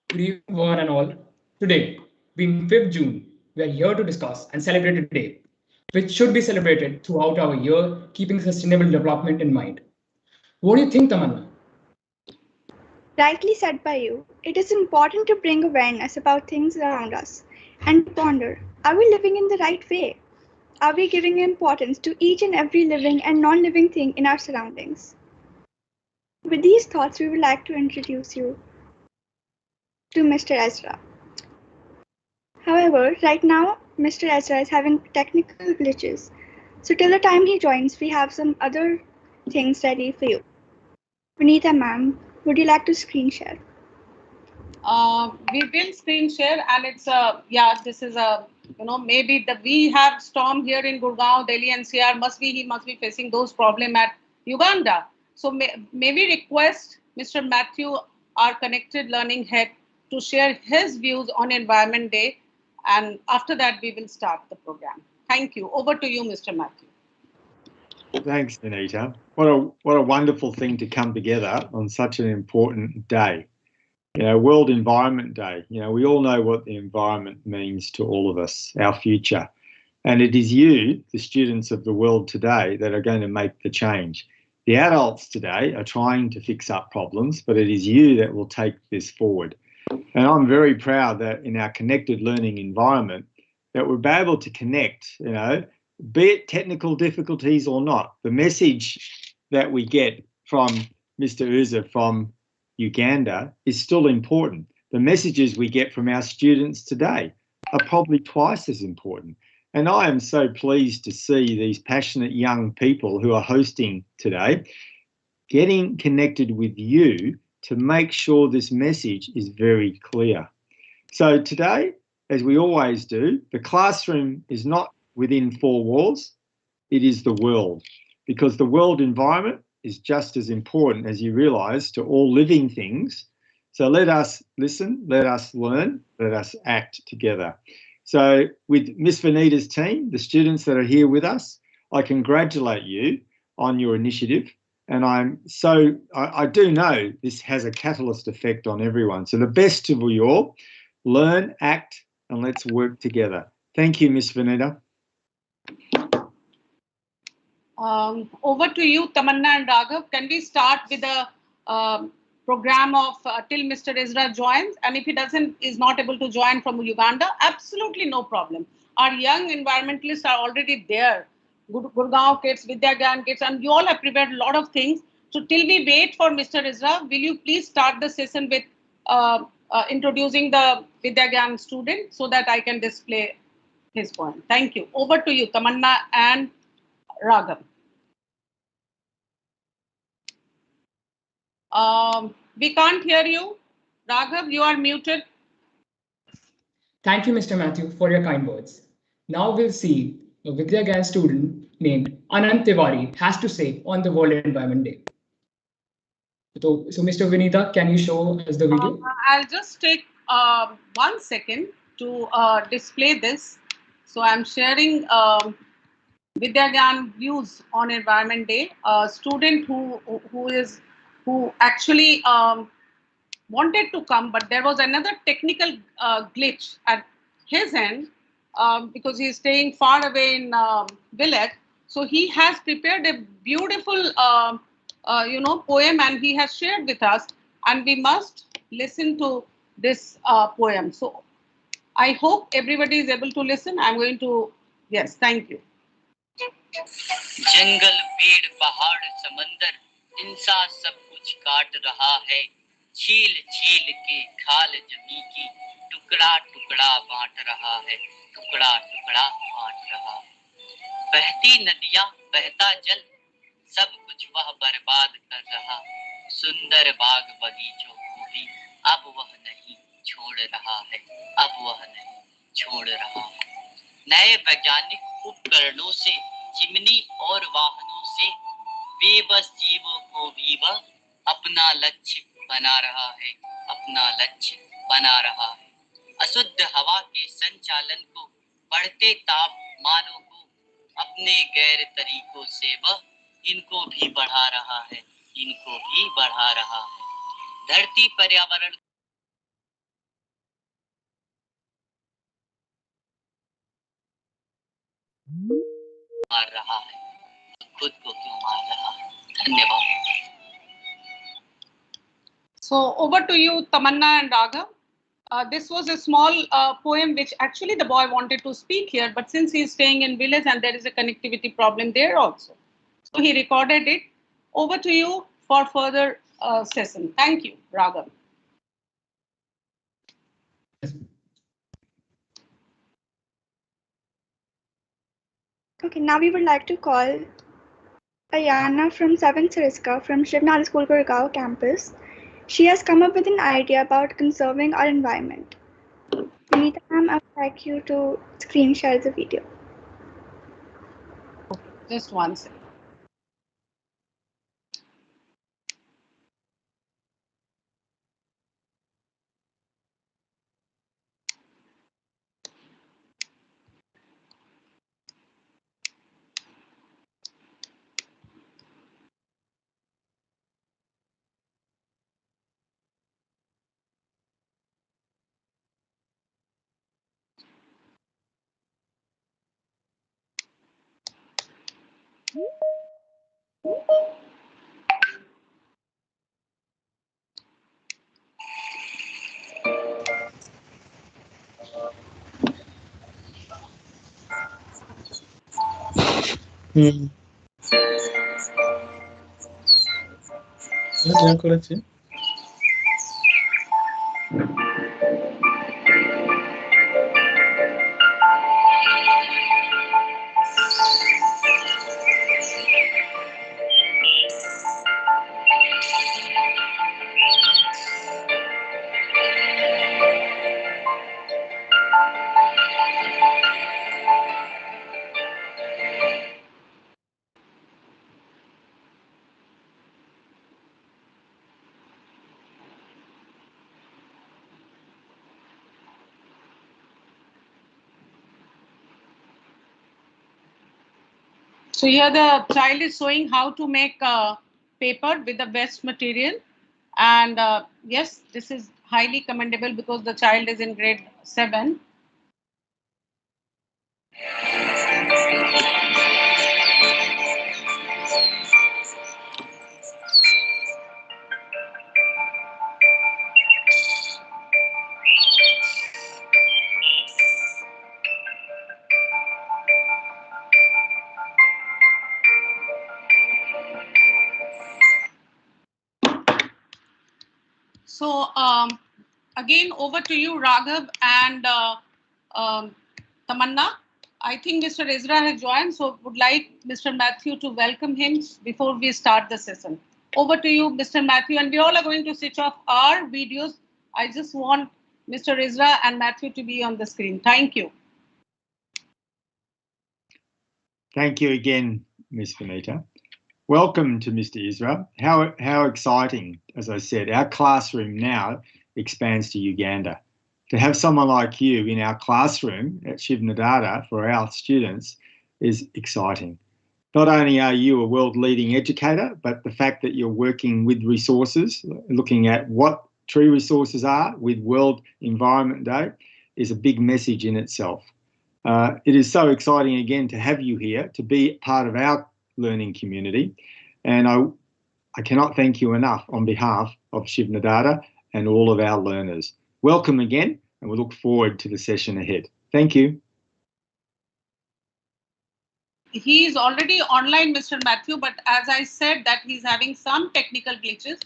Good evening, one and all. Today, being 5th June, we are here to discuss and celebrate a day which should be celebrated throughout our year, keeping sustainable development in mind. What do you think, Tamanna? Rightly said by you, it is important to bring awareness about things around us and ponder, are we living in the right way? Are we giving importance to each and every living and non-living thing in our surroundings? With these thoughts, we would like to introduce you to Mr. Ezra. However, right now, Mr. Ezra is having technical glitches. So till the time he joins, we have some other things ready for you. Vinita ma'am, would you like to screen share? We will screen share, and it's this is a maybe we have storm here in Gurgaon, Delhi NCR. He must be facing those problems at Uganda. So may we request Mr. Matthew, our connected learning head, to share his views on Environment Day, and after that we will start the program. Thank you. Over to you, Mr. Matthew. Thanks, Anita. What a wonderful thing to come together on such an important day. World Environment Day. We all know what the environment means to all of us, our future. And it is you, the students of the world today, that are going to make the change. The adults today are trying to fix up problems, but it is you that will take this forward. And I'm very proud that in our connected learning environment, that we'll be able to connect, be it technical difficulties or not. The message that we get from Mr. Uza from Uganda is still important. The messages we get from our students today are probably twice as important. And I am so pleased to see these passionate young people who are hosting today getting connected with you to make sure this message is very clear. So today, as we always do, the classroom is not within four walls, it is the world, because the world environment is just as important, as you realise, to all living things. So let us listen, let us learn, let us act together. So with Miss Vanita's team, the students that are here with us, I congratulate you on your initiative. And I do know this has a catalyst effect on everyone. So the best of you all, learn, act, and let's work together. Thank you, Miss Vanita. Over to you, Tamanna and Raghav. Can we start with a program of till Mr. Ezra joins? And if he is not able to join from Uganda, absolutely no problem. Our young environmentalists are already there. Gurgaon kids, Vidyagan kids, and you all have prepared a lot of things. So till we wait for Mr. Ezra, will you please start the session with introducing the Vidyagan student so that I can display his point. Thank you. Over to you, Tamanna and Raghav. We can't hear you. Raghav, you are muted. Thank you, Mr. Matthew, for your kind words. Now we'll see a Vidyagan student named Anant Tiwari has to say on the World Environment Day. So Mr. Vinita, can you show us the video? I'll just take 1 second to display this. So I'm sharing Vidyagan views on Environment Day. A student who actually wanted to come, but there was another technical glitch at his end because he's staying far away in village. So he has prepared a beautiful poem, and he has shared with us, and we must listen to this poem. So I hope everybody is able to listen. I'm going to, yes, thank you. जंगल पेड़ पहाड़ समंदर इंसान सब कुछ काट रहा है छील छील के खाल जमी की टुकड़ा टुकड़ा बांट रहा है टुकड़ा टुकड़ा बांट रहा है बहती नदियां बहता जल सब कुछ वह बर्बाद कर रहा सुंदर बाग बगीचों को भी अब वह नहीं छोड़ रहा है अब वह नहीं छोड़ रहा है नए वैज्ञानिक उपकरणों से चिमनी और वाहनों से बेबस जीवों को भी वह अपना लक्ष्य बना रहा है अपना लक्ष्य बना रहा है अशुद्ध हवा के संचालन को बढ़ते तापमानों को अपने गैर तरीकों से वह इनको भी बढ़ा रहा है इनको भी बढ़ा रहा है। धरती पर्यावरण मार रहा है, खुद को क्यों मार रहा है? धन्यवाद। So over to you, Tamanna and Raghav. This was a small poem which actually the boy wanted to speak here, but since he is staying in village and there is a connectivity problem there also, so he recorded it. Over to you for further session. Thank you, Raghav. Okay, now we would like to call Ayana from 7th Sariska from Shivnala School Gurgaon campus. She has come up with an idea about conserving our environment. Vinita ma'am, I would like you to screen share the video. Just one second. So here the child is showing how to make paper with the waste material. And yes, this is highly commendable because the child is in grade 7. So again, over to you, Raghav and Tamanna. I think Mr. Ezra has joined, so would like Mr. Matthew to welcome him before we start the session. Over to you, Mr. Matthew, and we all are going to switch off our videos. I just want Mr. Ezra and Matthew to be on the screen. Thank you. Thank you again, Ms. Vinita. Welcome to Mr. Ezra. How exciting, as I said, our classroom now expands to Uganda. To have someone like you in our classroom at Shivnadata for our students is exciting. Not only are you a world-leading educator, but the fact that you're working with resources, looking at what tree resources are with World Environment Day is a big message in itself. It is so exciting again to have you here, to be part of our learning community, and I cannot thank you enough on behalf of Shivnadata and all of our learners. Welcome again, and we look forward to the session ahead. Thank you. He is already online, Mr. Matthew, but as I said that he's having some technical glitches.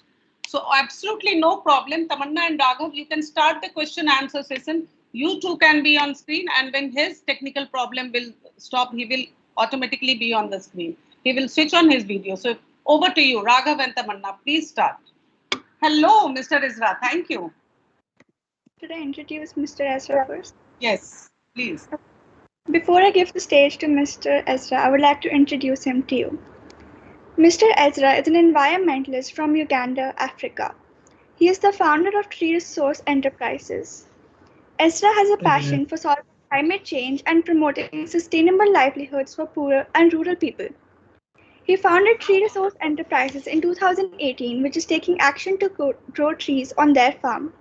So absolutely no problem. Tamanna and Raghav, you can start the question answer session. You two can be on screen, and when his technical problem will stop, he will automatically be on the screen. He will switch on his video. So over to you, Raghav and Tamanna, please start. Hello, Mr. Ezra, thank you. Should I introduce Mr. Ezra first? Yes, please. Before I give the stage to Mr. Ezra, I would like to introduce him to you. Mr. Ezra is an environmentalist from Uganda, Africa. He is the founder of Tree Resource Enterprises. Ezra has a passion for solving climate change and promoting sustainable livelihoods for poorer and rural people. He founded Tree Resource Enterprises in 2018, which is taking action to grow trees on their farm.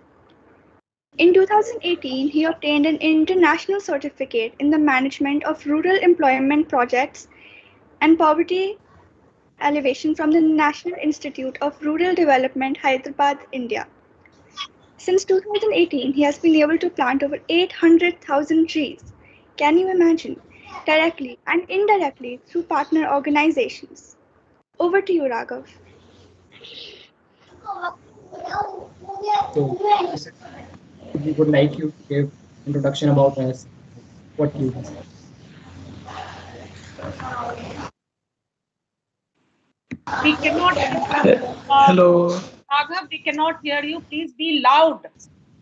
In 2018, he obtained an international certificate in the management of rural employment projects and poverty elevation from the National Institute of Rural Development, Hyderabad, India. Since 2018, he has been able to plant over 800,000 trees. Can you imagine? Directly and indirectly through partner organizations. Over to you, Raghav. So, we would like you to give introduction about us, what you do. We cannot. Hello. Raghav, we cannot hear you. Please be loud.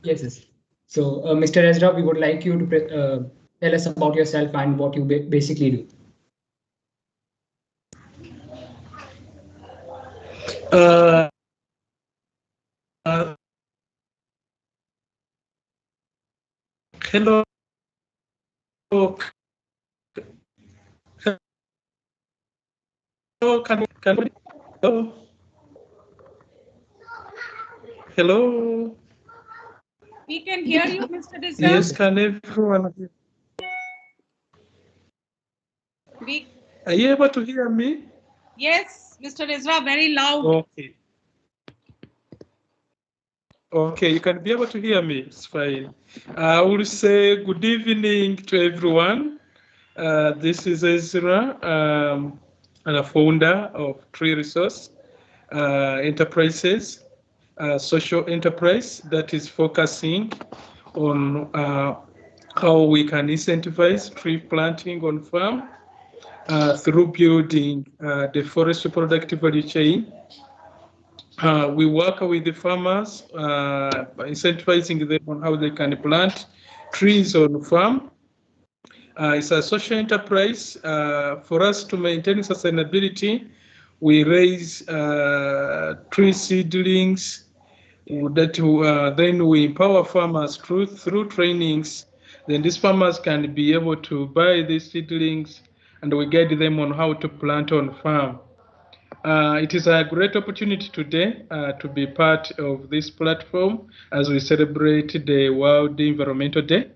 Yes, yes. So, Mr. Ezra, we would like you to tell us about yourself and what you basically do. Hello. Hello. Can hello. Hello. We can hear you, Mr. Ezra. Yes, can everyone hear? Are you able to hear me? Yes, Mr. Ezra, very loud. Okay. Okay, you can be able to hear me. It's fine. I will say good evening to everyone. This is Ezra, and a founder of Tree Resource Enterprises, a social enterprise that is focusing on how we can incentivize tree planting on farm through building the forest productive value chain. We work with the farmers, incentivizing them on how they can plant trees on farm. It's a social enterprise. For us to maintain sustainability, we raise tree seedlings that then we empower farmers through trainings. Then these farmers can be able to buy these seedlings and we guide them on how to plant on farm. It is a great opportunity today to be part of this platform as we celebrate the World Environmental Day.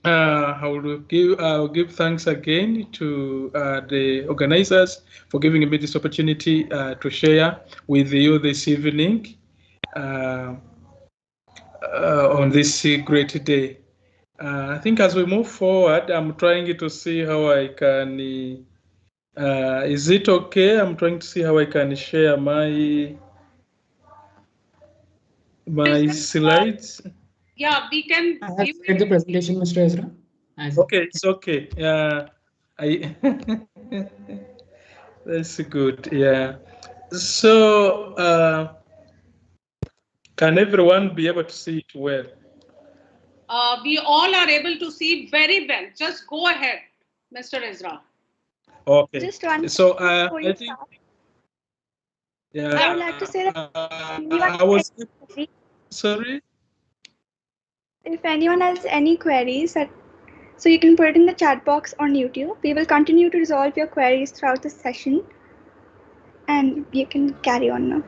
I'll give thanks again to the organizers for giving me this opportunity to share with you this evening on this great day. I think as we move forward, I'm trying to see how I can. Is it okay? I'm trying to see how I can share my slides. Yeah, we can. I have shared the presentation, Mr. Ezra. Okay, it's okay. That's good. Yeah. So, can everyone be able to see it well? We all are able to see very well. Just go ahead, Mr. Ezra. Okay. Just one so before you I think. start. Yeah. I would like to say that I was. Sorry. If anyone has any queries, so you can put it in the chat box on YouTube. We will continue to resolve your queries throughout the session, and you can carry on now.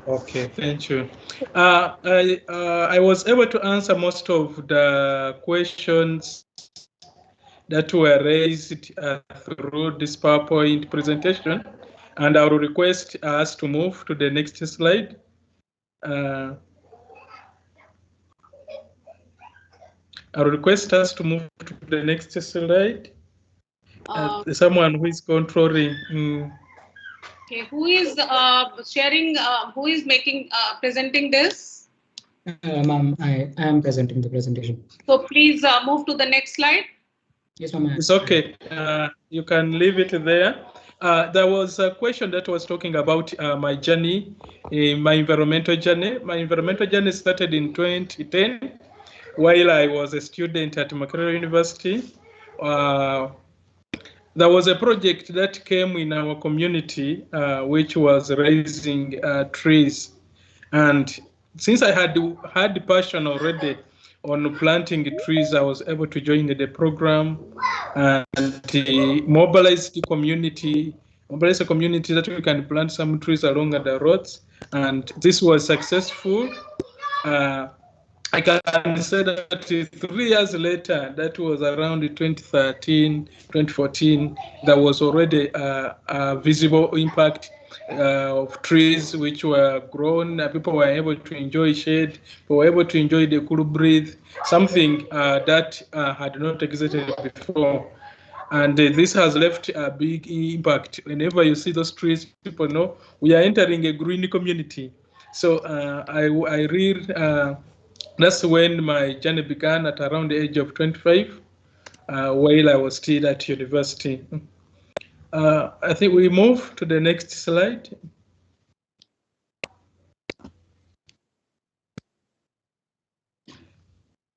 Okay, thank you. I was able to answer most of the questions that were raised through this PowerPoint presentation, and I will request us to move to the next slide. I will request us to move to the next slide. Someone who is controlling. Okay, who is sharing? Who is making presenting this? Ma'am, I am presenting the presentation. So please move to the next slide. Yes, ma'am. It's okay. You can leave it there. There was a question that was talking about my journey, my environmental journey. My environmental journey started in 2010 while I was a student at Makerere University. There was a project that came in our community, which was raising trees. And since I had the passion already on planting trees, I was able to join the program and mobilize the community that we can plant some trees along the roads. And this was successful. I can say that 3 years later, that was around 2013, 2014, there was already a visible impact of trees which were grown. People were able to enjoy shade, people were able to enjoy the cool breeze, something that had not existed before. And this has left a big impact. Whenever you see those trees, people know we are entering a green community. So I really, that's when my journey began at around the age of 25, while I was still at university. I think we move to the next slide.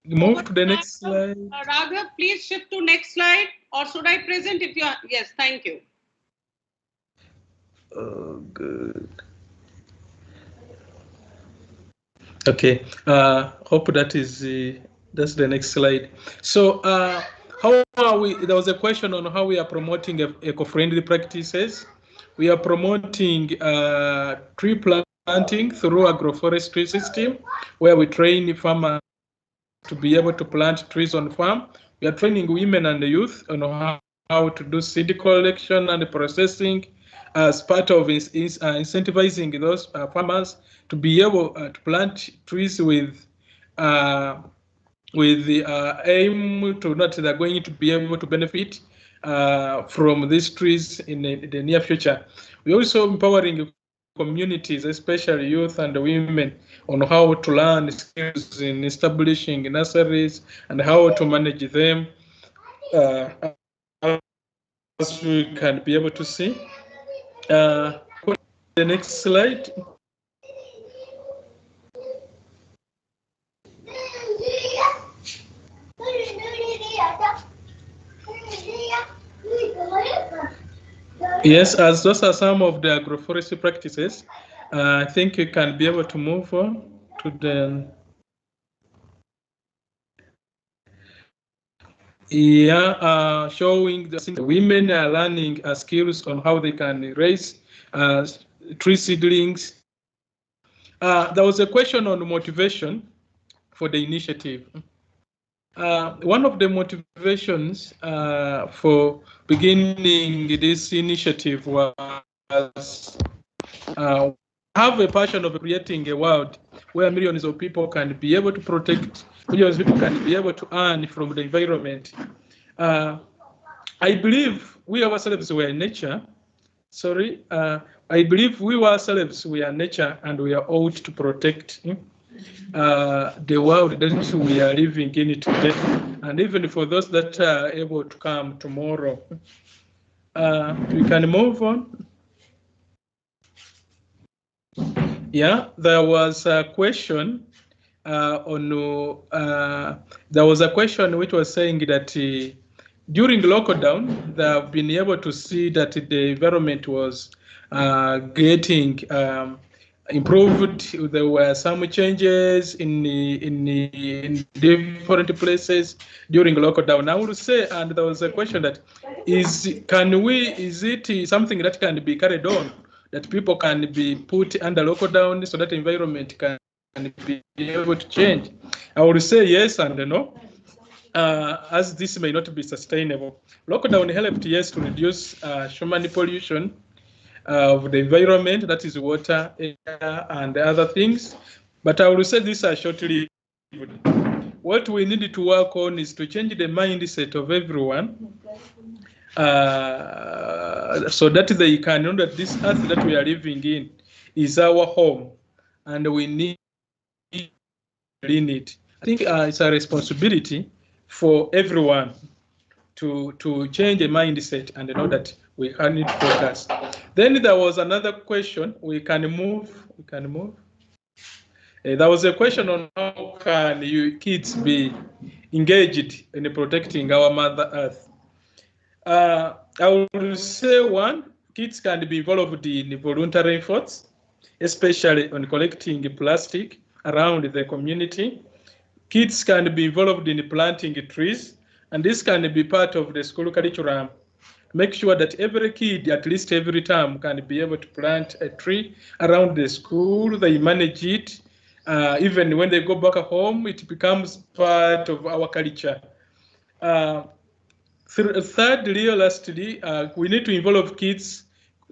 Move to the next slide. Raghav, please shift to next slide, or should I present if you are? Yes, thank you. Oh, good. Okay, hope that is that's the next slide. So how are we? There was a question on how we are promoting eco-friendly practices. We are promoting tree planting through agroforestry system, where we train farmers to be able to plant trees on farm. We are training women and the youth on how to do seed collection and processing as part of incentivizing those farmers to be able to plant trees with the aim to not they're going to be able to benefit from these trees in the near future. We're also empowering communities, especially youth and women, on how to learn skills in establishing nurseries and how to manage them, as we can be able to see. The next slide. Yes, as those are some of the agroforestry practices, I think you can be able to move on to the. Yeah, showing the women are learning skills on how they can raise tree seedlings. There was a question on motivation for the initiative. One of the motivations for beginning this initiative was have a passion of creating a world where millions of people can be able to protect, millions of people can be able to earn from the environment. I believe we ourselves were nature. Sorry, I believe we ourselves we are nature and we are ought to protect the world that we are living in today, and even for those that are able to come tomorrow. We can move on. Yeah, there was a question there was a question which was saying that during lockdown, they have been able to see that the environment was getting improved. There were some changes in different places during lockdown. I would say, and there was a question that is it something that can be carried on, that people can be put under lockdown so that the environment can be able to change? I would say yes and no. As this may not be sustainable. Lockdown helped, yes, to reduce human pollution of the environment, that is water, air, and other things. But I will say these are short-lived. What we need to work on is to change the mindset of everyone so that they can know that this earth that we are living in is our home and we need to clean it. I think it's a responsibility for everyone to change the mindset and know that we need to focus. Then there was another question. We can move. There was a question on how can you kids be engaged in protecting our Mother Earth. I will say one, kids can be involved in voluntary efforts, especially on collecting plastic around the community. kids can be involved in planting trees, and this can be part of the school curriculum. Make sure that every kid, at least every term, can be able to plant a tree around the school. They manage it. Even when they go back home, it becomes part of our culture. Thirdly, or lastly, we need to involve kids.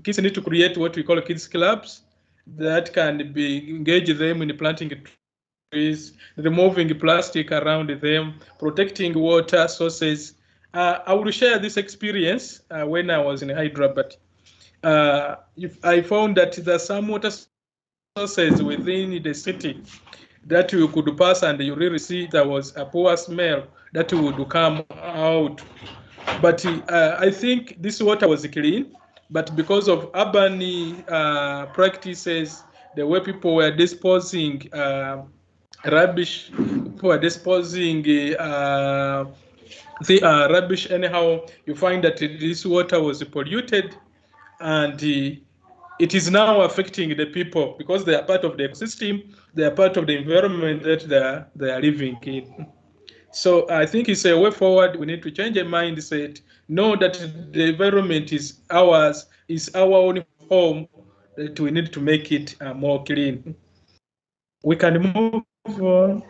Kids need to create what we call kids clubs that can be engage them in planting trees, removing plastic around them, protecting water sources. I will share this experience when I was in Hyderabad. I found that there are some water sources within the city that you could pass and you really see there was a poor smell that would come out. But I think this water was clean, but because of urban practices, the way people were disposing rubbish, people were disposing the rubbish anyhow, you find that this water was polluted, and it is now affecting the people because they are part of the ecosystem, they are part of the environment that they are living in. So I think it's a way forward. We need to change a mindset, know that the environment is ours, is our own home, that we need to make it more clean. We can move on.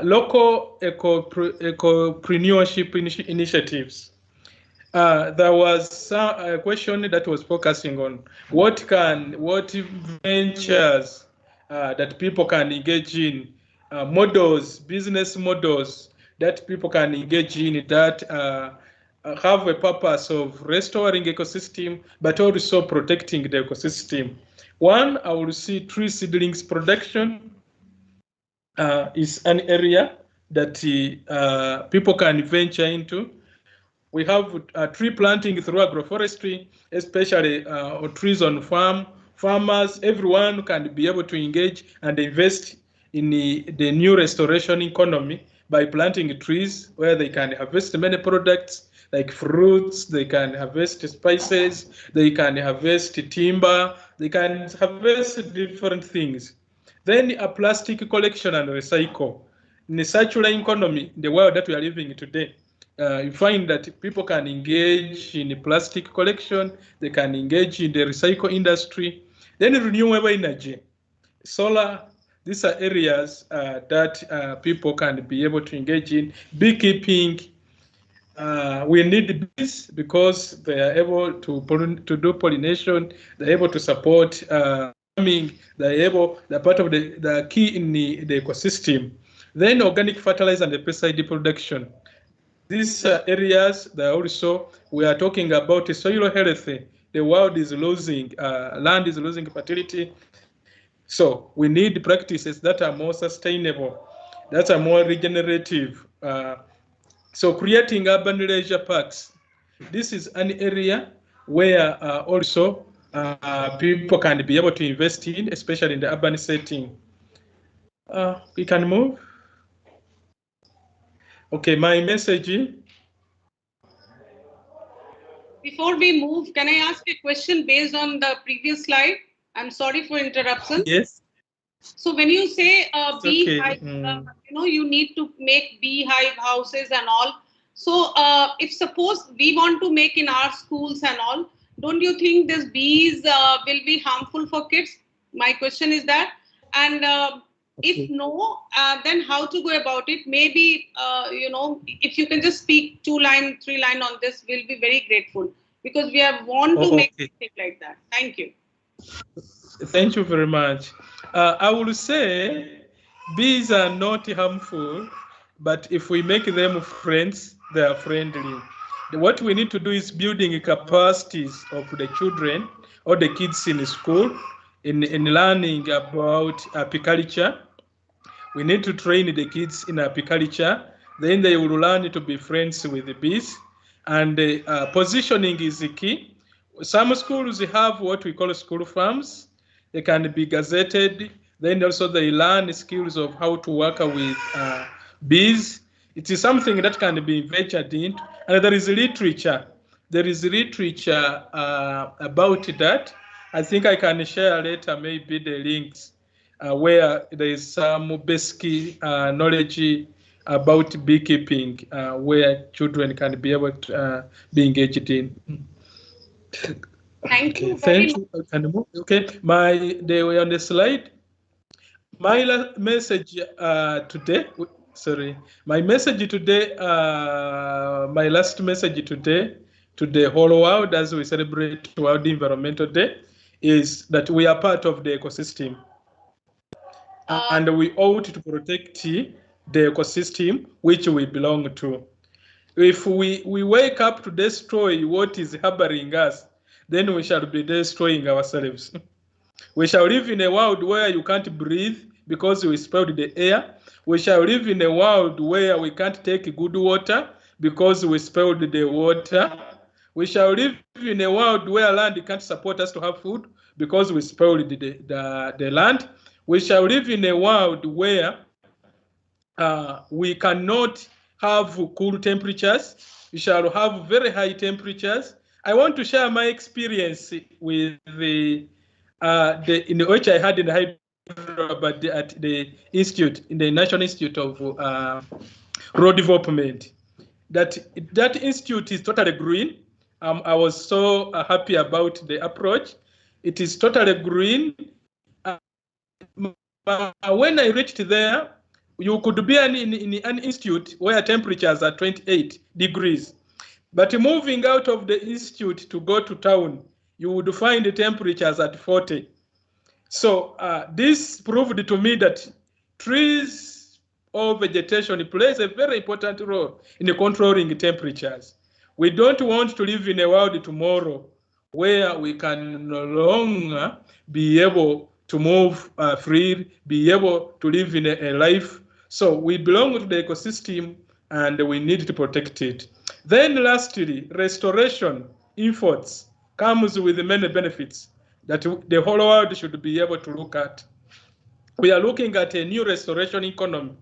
Local ecopreneurship initiatives. There was a question that was focusing on what ventures that people can engage in, models, business models that people can engage in that have a purpose of restoring ecosystem, but also protecting the ecosystem. One, I will see tree seedlings production is an area that people can venture into. We have tree planting through agroforestry, especially trees on farm. Farmers, everyone can be able to engage and invest in the new restoration economy by planting trees where they can harvest many products like fruits, they can harvest spices, they can harvest timber, they can harvest different things. Then a plastic collection and recycle. In the circular economy, the world that we are living today, you find that people can engage in plastic collection, they can engage in the recycle industry. Then renewable energy, solar, these are areas that people can be able to engage in. Beekeeping, we need bees because they are able to do pollination, they're able to support farming, they're part of the key in the ecosystem. Then organic fertilizer and the pesticide production. These areas that also we are talking about soil health. The world is losing, land is losing fertility. So we need practices that are more sustainable, that are more regenerative. So creating urban leisure parks. This is an area where also people can be able to invest in, especially in the urban setting. We can move. Okay, my message. Before we move, can I ask a question based on the previous slide? I'm sorry for interruption. Yes. So when you say beehive, Okay. you need to make beehive houses and all. So if suppose we want to make in our schools and all, don't you think these bees will be harmful for kids? My question is that. And if no, then how to go about it? Maybe, if you can just speak 2 line, 3 line on this, we'll be very grateful because we have want to make something like that. Thank you. Thank you very much. I will say bees are not harmful, but if we make them friends, they are friendly. What we need to do is building capacities of the children or the kids in school in learning about apiculture. We need to train the kids in apiculture. Then they will learn to be friends with the bees. And positioning is the key. Some schools have what we call school farms. They can be gazetted. Then also they learn skills of how to work with bees. It is something that can be ventured into. And there is literature. There is literature about that. I think I can share later maybe the links. where there is some basic knowledge about beekeeping, where children can be able to be engaged in. Thank you Thank very you. Can you move? Okay, they were on the slide. My message today, sorry, my message today, my last message today to the whole world as we celebrate World Environmental Day is that we are part of the ecosystem. And we ought to protect the ecosystem which we belong to. If we wake up to destroy what is harboring us, then we shall be destroying ourselves. We shall live in a world where you can't breathe because we spoiled the air. We shall live in a world where we can't take good water because we spoiled the water. We shall live in a world where land can't support us to have food because we spoiled the land. We shall live in a world where we cannot have cool temperatures. We shall have very high temperatures. I want to share my experience with in which I had in Hyderabad at the institute, in the National Institute of Road Development. That institute is totally green. I was so happy about the approach. It is totally green. When I reached there, you could be in an institute where temperatures are 28 degrees. But moving out of the institute to go to town, you would find the temperatures at 40. So this proved to me that trees or vegetation plays a very important role in controlling temperatures. We don't want to live in a world tomorrow where we can no longer be able to move freely, be able to live in a life. So we belong to the ecosystem and we need to protect it. Then lastly, restoration efforts comes with many benefits that the whole world should be able to look at. We are looking at a new restoration economy.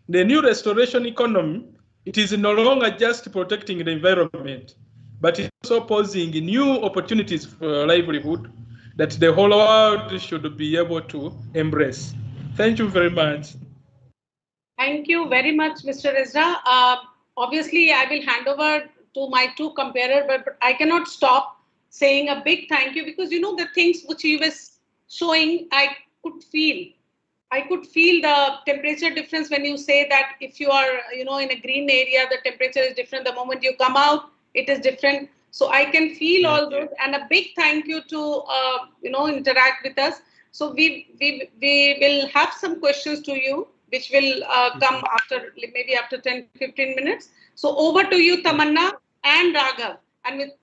The new restoration economy, it is no longer just protecting the environment, but it's also posing new opportunities for livelihood that the whole world should be able to embrace. Thank you very much. Thank you very much, Mr. Ezra. Obviously, I will hand over to my two comparators, but I cannot stop saying a big thank you because, you know, the things which he was showing, I could feel. I could feel the temperature difference when you say that if you are, you know, in a green area, the temperature is different. The moment you come out, it is different. So I can feel all those. And a big thank you to, you know, interact with us. So we will have some questions to you, which will come after, maybe after 10-15 minutes. So over to you, Tamanna and Raghav. And with,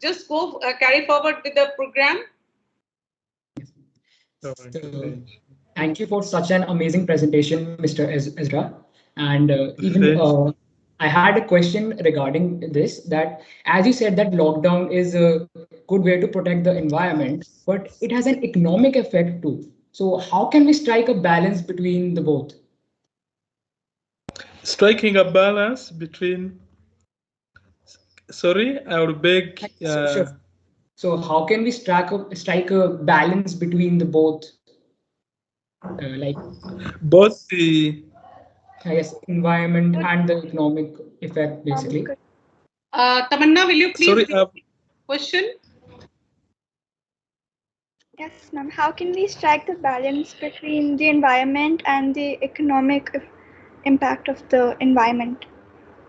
just go carry forward with the program. So, thank you for such an amazing presentation, Mr. Ezra. And even I had a question regarding this, that as you said that lockdown is a good way to protect the environment, but it has an economic effect too. So how can we strike a balance between the both? Striking a balance between, sorry, I will beg. Sure. So how can we strike a balance between the both? Like both the, I guess, environment and the economic effect, basically. Tamanna, will you please sorry, repeat the question? Yes, ma'am. How can we strike the balance between the environment and the economic impact of the environment?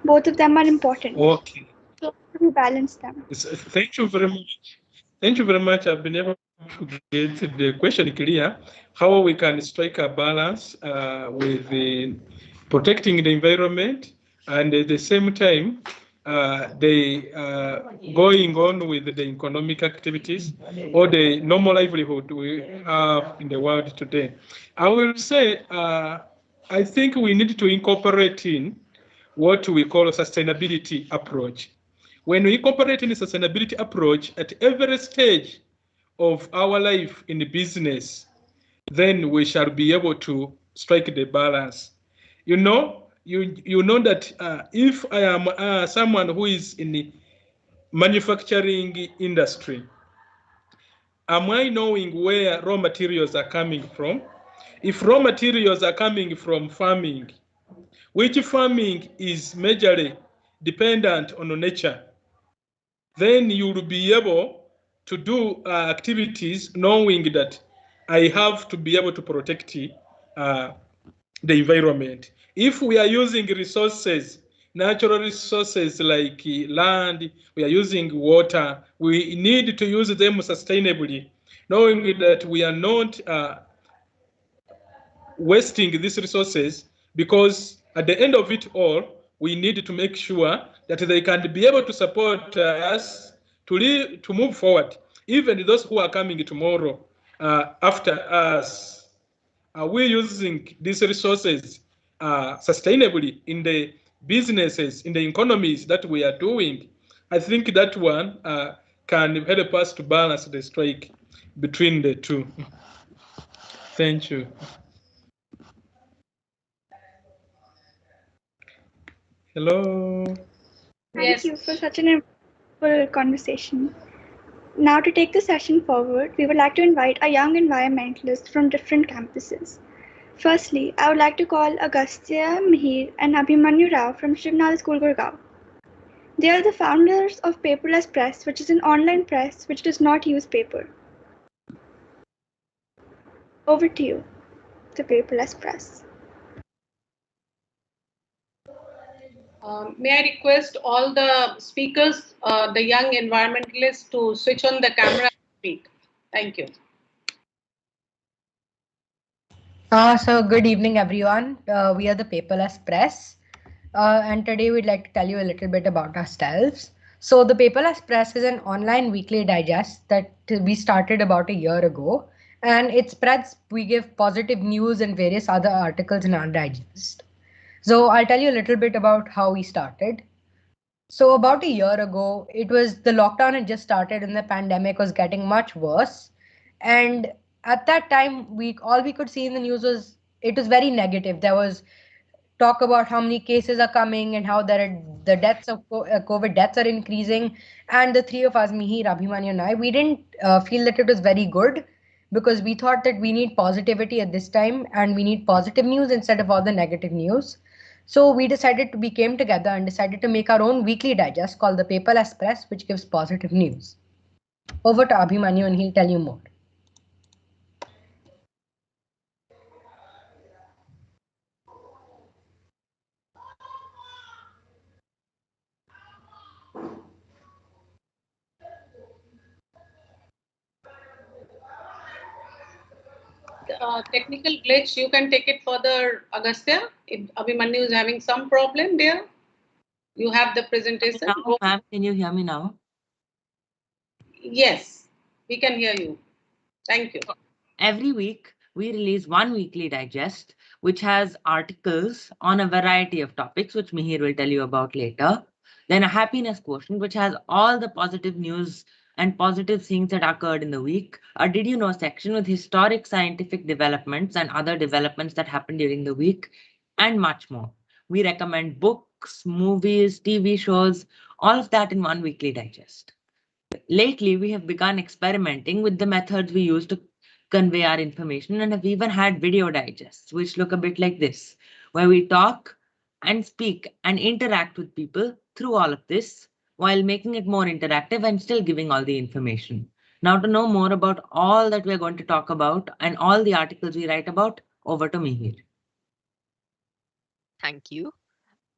Both of them are important. okay. So how do we balance them? Thank you very much. Thank you very much. I've been able to get the question clear. How we can strike a balance with the protecting the environment and at the same time going on with the economic activities or the normal livelihood we have in the world today. I will say I think we need to incorporate in what we call a sustainability approach. When we incorporate in a sustainability approach at every stage of our life in the business, then we shall be able to strike the balance. You know that if I am someone who is in the manufacturing industry, am I knowing where raw materials are coming from? If raw materials are coming from farming, which farming is majorly dependent on nature, then you will be able to do activities knowing that I have to be able to protect the environment. If we are using resources, natural resources like land, we are using water, we need to use them sustainably, knowing that we are not wasting these resources, because at the end of it all, we need to make sure that they can be able to support us to move forward. Even those who are coming tomorrow after us, are we using these resources sustainably in the businesses, in the economies that we are doing? I think that one can help us to balance the strike between the two. Thank you. Hello. Thank Yes. you for such an insightful conversation. Now, to take the session forward, we would like to invite a young environmentalist from different campuses. Firstly, I would like to call Agastya Mihir and Abhimanyu Rao from Shivnal School, Gurgaon. They are the founders of Paperless Press, which is an online press which does not use paper. Over to you, the Paperless Press. May I request all the speakers, the young environmentalists, to switch on the camera and speak. Thank you. So good evening, everyone. We are the Paperless Press, and today we'd like to tell you a little bit about ourselves. So the Paperless Press is an online weekly digest that we started about a year ago, and it spreads. We give positive news and various other articles in our digest. So I'll tell you a little bit about how we started. So about a year ago, it was the lockdown had just started and the pandemic was getting much worse. And at that time, we all we could see in the news was it was very negative. There was talk about how many cases are coming and how the deaths of COVID deaths are increasing. And the three of us, Mihir, Abhimanyu, and I, we didn't feel that it was very good because we thought that we need positivity at this time and we need positive news instead of all the negative news. So we came together and decided to make our own weekly digest called the Paperless Press, which gives positive news. Over to Abhimanyu and he'll tell you more. Technical glitch, you can take it further, Agastya. If Abhimanyu is having some problem there, you have the presentation. Now, ma'am, can you hear me now? Yes, we can hear you. Thank you. Every week, we release one weekly digest, which has articles on a variety of topics, which Mihir will tell you about later. Then a happiness quotient, which has all the positive news and positive things that occurred in the week. A Did You Know section with historic scientific developments and other developments that happened during the week, and much more. We recommend books, movies, TV shows, all of that in one weekly digest. Lately, we have begun experimenting with the methods we use to convey our information and have even had video digests, which look a bit like this, where we talk and speak and interact with people through all of this while making it more interactive and still giving all the information. Now, to know more about all that we're going to talk about and all the articles we write about, over to Mihir. Thank you.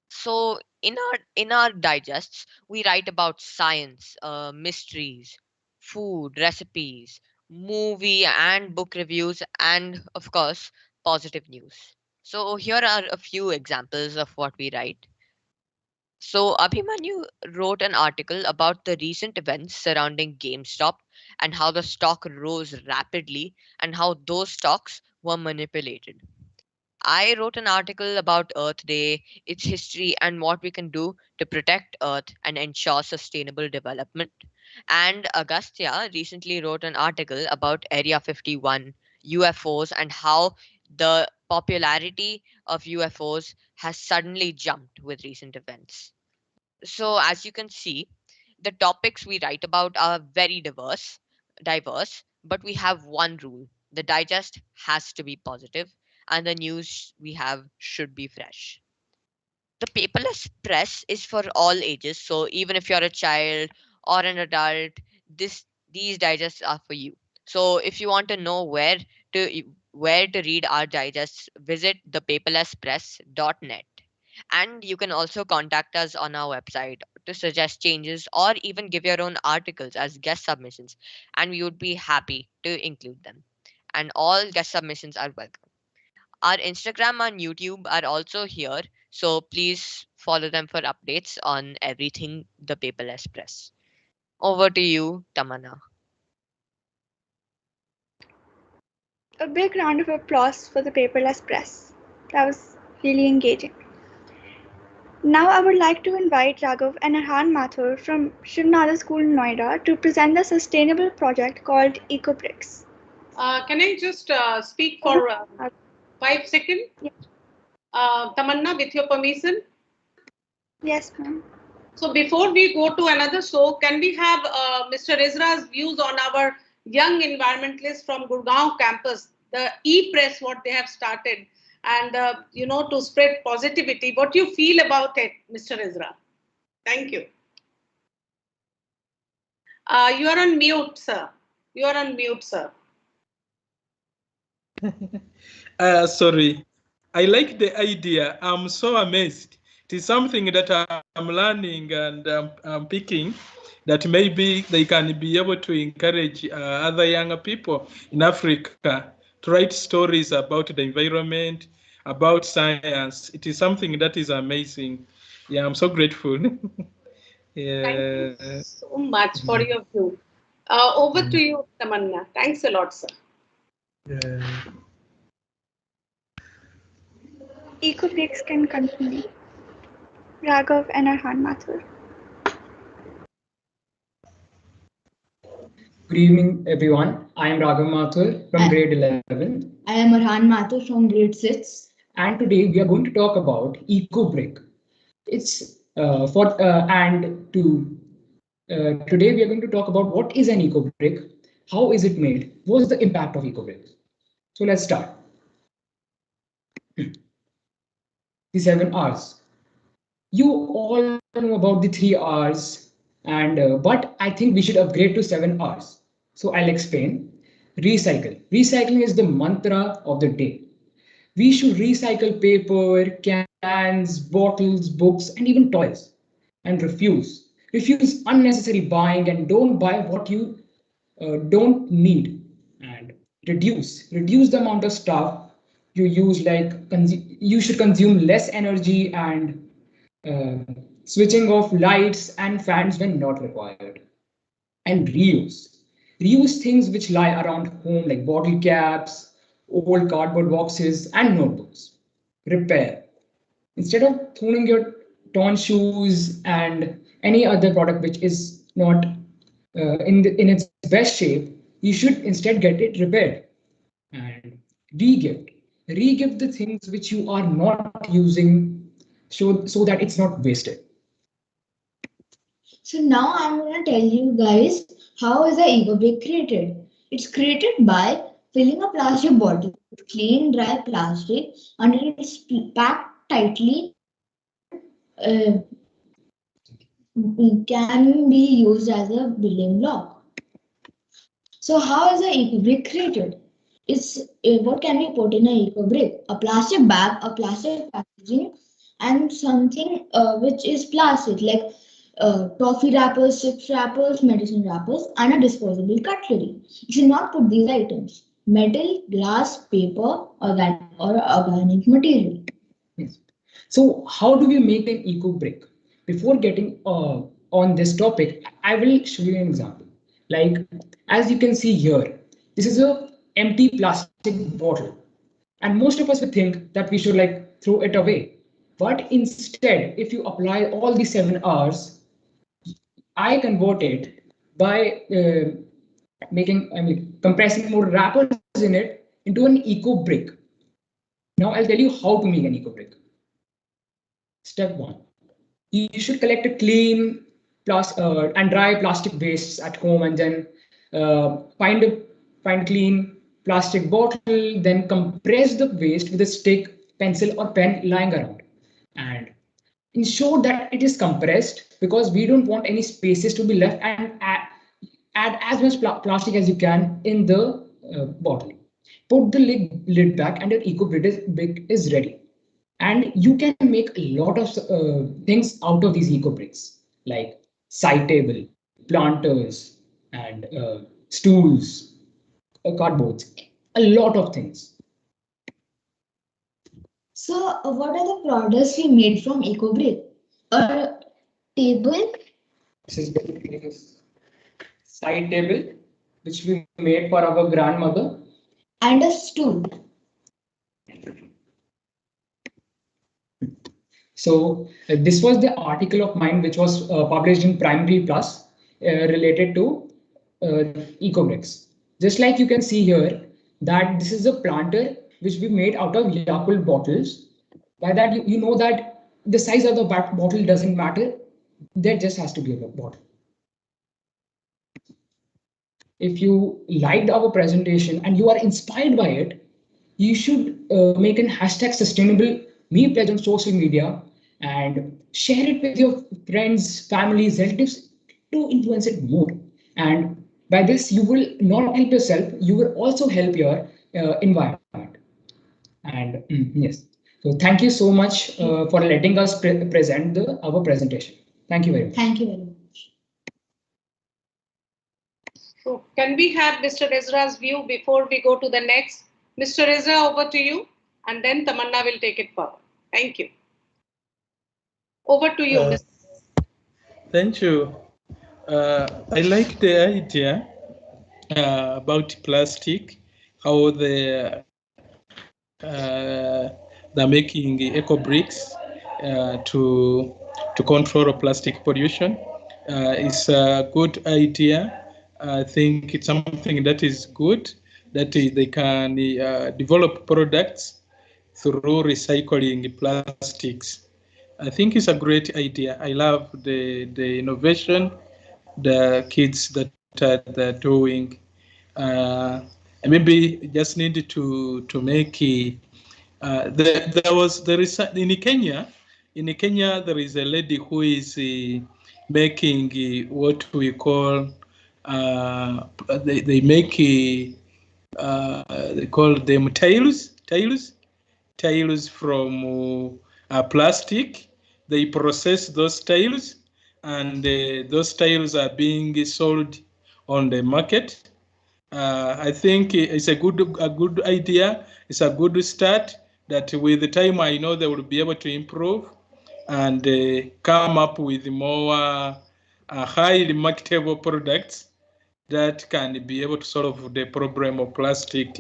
So in our digests, we write about science, mysteries, food, recipes, movie and book reviews, and of course, positive news. So here are a few examples of what we write. So Abhimanyu wrote an article about the recent events surrounding GameStop and how the stock rose rapidly and how those stocks were manipulated. I wrote an article about Earth Day, its history, and what we can do to protect Earth and ensure sustainable development. And Agastya recently wrote an article about Area 51, UFOs, and how the popularity of UFOs has suddenly jumped with recent events. So, as you can see, the topics we write about are very diverse, but we have one rule. The digest has to be positive, and the news we have should be fresh. The paperless press is for all ages, so even if you're a child or an adult, these digests are for you. So if you want to know where to read our digests, visit thepaperlesspress.net. And you can also contact us on our website to suggest changes or even give your own articles as guest submissions, and we would be happy to include them. And all guest submissions are welcome. Our Instagram and YouTube are also here, so please follow them for updates on everything the paperless press. Over to you, Tamana. A big round of applause for the paperless press. That was really engaging. Now I would like to invite Raghav and Arhan Mathur from Shivnada School in Noida to present the sustainable project called EcoBricks. Can I just speak for 5 seconds? Yeah. Tamanna, with your permission. Yes, ma'am. So before we go to another show, can we have Mr. Ezra's views on our young environmentalists from Gurgaon campus, the e-press, what they have started, and to spread positivity. What do you feel about it, Mr. Ezra? Thank you. You are on mute, sir. You are on mute, sir. Sorry, I like the idea. I'm so amazed. It is something that I'm learning and I'm picking, that maybe they can be able to encourage other younger people in Africa to write stories about the environment, about science. It is something that is amazing. Yeah, I'm so grateful. Yeah. Thank you so much for your view. Over to you, Tamanna. Thanks a lot, sir. Yeah. EcoBricks can continue. Raghav and Arhan Mathur. Good evening, everyone. I am Raghav Mathur from grade 11. I am Arhan Mathur from grade 6. And today we are going to talk about EcoBrick. Today we are going to talk about what is an EcoBrick, how is it made, what's the impact of EcoBrick. So let's start. The 7 R's. You all know about the 3 R's, but I think we should upgrade to 7 R's. So I'll explain. Recycle. Recycling is the mantra of the day. We should recycle paper, cans, bottles, books, and even toys. And refuse. Refuse unnecessary buying and don't buy what you don't need. And reduce. Reduce the amount of stuff you use, like you should consume less energy and switching off lights and fans when not required. And reuse. Reuse things which lie around home like bottle caps, old cardboard boxes, and notebooks. Repair. Instead of throwing your torn shoes and any other product which is not in its best shape, you should instead get it repaired. And regift. Regift the things which you are not using so that it's not wasted. So now I'm going to tell you guys how is the EcoBrick created. It's created by filling a plastic bottle with clean dry plastic until it's packed tightly and can be used as a building block. So how is the EcoBrick created? It's what can we put in an EcoBrick? A plastic bag, a plastic packaging, and something which is plastic like toffee wrappers, chips wrappers, medicine wrappers, and a disposable cutlery. You should not put these items. Metal, glass, paper, organic material. Yes. So how do we make an EcoBrick? Before getting on this topic, I will show you an example. Like, as you can see here, this is a empty plastic bottle. And most of us would think that we should like throw it away. But instead, if you apply all the 7 R's, I convert it by compressing more wrappers in it into an EcoBrick. Now I'll tell you how to make an EcoBrick. Step 1. You should collect a clean and dry plastic wastes at home, and then find clean plastic bottle, then compress the waste with a stick, pencil, or pen lying around, and ensure that it is compressed because we don't want any spaces to be left, and add as much plastic as you can in the bottle. Put the lid back and your eco brick is ready. And you can make a lot of things out of these eco bricks, like side table, planters, and stools, cardboards, a lot of things. So, what are the products we made from EcoBrick? A table This is basically a side table which we made for our grandmother. and a stool. So this was the article of mine which was published in Primary Plus related to ecobricks. Just like you can see here that this is a planter which we made out of Yakult bottles. By that you know that the size of the bottle doesn't matter. There just has to be a bottle. If you liked our presentation and you are inspired by it, you should make an hashtag sustainable me pledge on social media and share it with your friends, families, relatives to influence it more. And by this, you will not help yourself, you will also help your environment. And yes, so thank you so much for letting us present our presentation. Thank you very much. Thank you very much. So can we have Mr. Ezra's view before we go to the next? Mr. Ezra, over to you, and then Tamanna will take it further. Thank you. Over to you, Mr. Thank you. I like the idea about plastic, how they're making eco bricks to control plastic pollution. It's a good idea. I think it's something that is good, that they can develop products through recycling plastics. I think it's a great idea. I love the innovation the kids that they're doing. And maybe just need to make there is in Kenya. In Kenya, there is a lady who is making what we call they make they call them tiles from plastic. They process those tiles, and those tiles are being sold on the market. I think it's a good idea. It's a good start. That with the time, I know they will be able to improve and come up with more highly marketable products that can be able to solve the problem of plastic.